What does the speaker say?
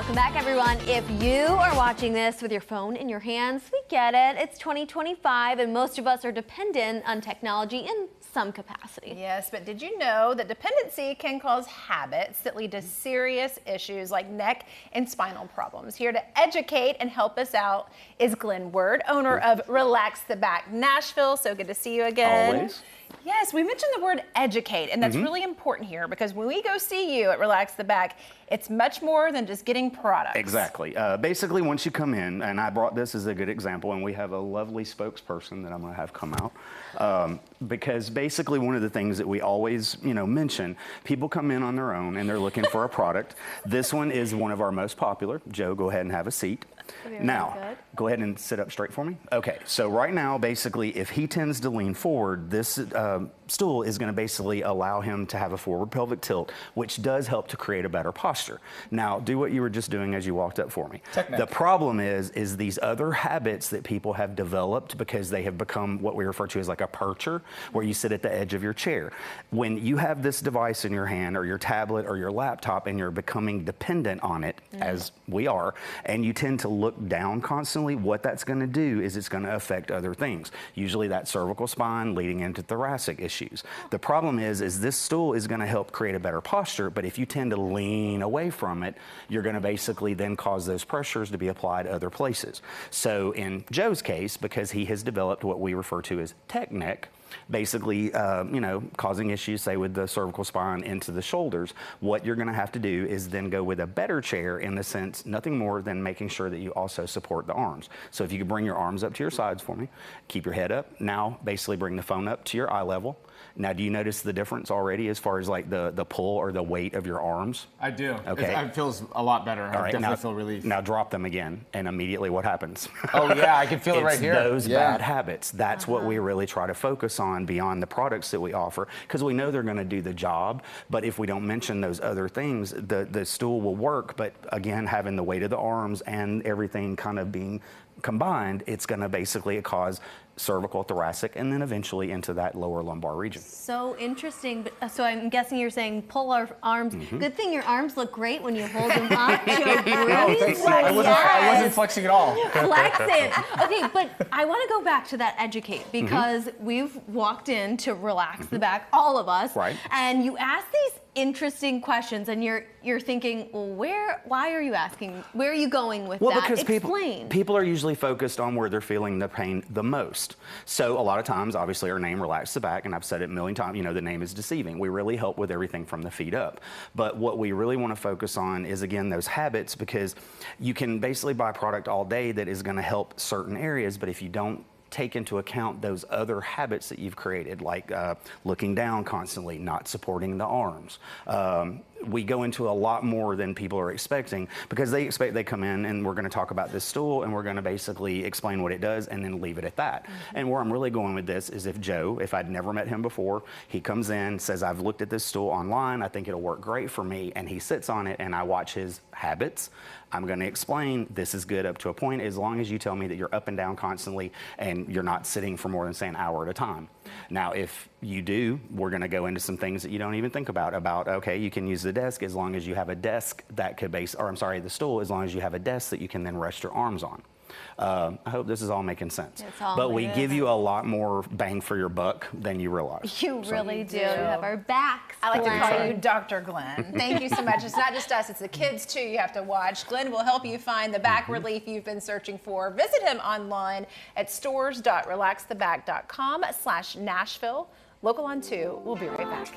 Welcome back, everyone. If you are watching this with your phone in your hands, we get it. It's 2025, and most of us are dependent on technology in some capacity. Yes, but did you know that dependency can cause habits that lead to serious issues like neck and spinal problems? Here to educate and help us out is Glenn Word, owner of Relax the Back Nashville. So good to see you again. Always. Yes, we mentioned the word educate, and that's really important here because when we go see you at Relax the Back, it's much more than just getting products. Exactly. Basically, once you come in, and I brought this as a good example, and we have a lovely spokesperson that I'm going to have come out, because basically one of the things that we always, mention, people come in on their own and they're looking for a product. This one is one of our most popular. Joe, go ahead and have a seat. Now, go ahead and sit up straight for me. Okay, so right now, basically, if he tends to lean forward, this stool is going to basically allow him to have a forward pelvic tilt, which does help to create a better posture. Now, do what you were just doing as you walked up for me. The problem is these other habits that people have developed because they have become what we refer to as like a percher, where you sit at the edge of your chair. When you have this device in your hand or your tablet or your laptop and you're becoming dependent on it, as we are, and you tend to look down constantly, what that's going to do is it's going to affect other things. Usually that cervical spine leading into thoracic issues. The problem is this stool is going to help create a better posture, but if you tend to lean away from it, you're going to basically then cause those pressures to be applied other places. So in Joe's case, because he has developed what we refer to as tech neck, basically, causing issues, say, with the cervical spine into the shoulders, what you're going to have to do is then go with a better chair in the sense, nothing more than making sure that you also support the arms. So if you could bring your arms up to your sides for me, keep your head up. Now, basically bring the phone up to your eye level. Now, do you notice the difference already as far as like the pull or the weight of your arms? I do. Okay. It feels a lot better. I definitely feel relief. Now drop them again, and immediately what happens? Oh yeah, I can feel it right here. Those bad habits. That's what we really try to focus on beyond the products that we offer, because we know they're going to do the job, but if we don't mention those other things, the stool will work, but again, having the weight of the arms and everything kind of being combined, it's going to basically cause cervical, thoracic, and then eventually into that lower lumbar region. So interesting. But, so I'm guessing you're saying pull our arms. Good thing your arms look great when you hold them up. I wasn't flexing at all. Flex it. Okay, but I want to go back to that educate, because we've walked in to Relax the Back, all of us, and you ask these interesting questions, and you're thinking, well, why are you asking? Where are you going with that? Well, because Explain. people are usually focused on where they're feeling the pain the most. So a lot of times, obviously, our name, Relax the Back, and I've said it a million times, the name is deceiving. We really help with everything from the feet up. But what we really want to focus on is, again, those habits, because you can basically buy product all day that is going to help certain areas, but if you don't take into account those other habits that you've created, like looking down constantly, not supporting the arms. We go into a lot more than people are expecting, because they come in and we're going to talk about this stool and we're going to basically explain what it does and then leave it at that. And where I'm really going with this is if I'd never met him before, he comes in, says, I've looked at this stool online, I think it'll work great for me, and he sits on it and I watch his habits. I'm going to explain this is good up to a point, as long as you tell me that you're up and down constantly and you're not sitting for more than, say, an hour at a time. Now, if you do, we're going to go into some things that you don't even think about, okay, you can use the desk as long as you have a desk that could the stool, as long as you have a desk that you can then rest your arms on. I hope this is all making sense. But we give you a lot more bang for your buck than you realize. You really do. We have our backs. I like to call you Dr. Glenn. Thank you so much. It's not just us, it's the kids too you have to watch. Glenn will help you find the back relief you've been searching for. Visit him online at stores.relaxtheback.com/Nashville. Local on 2. We'll be right back.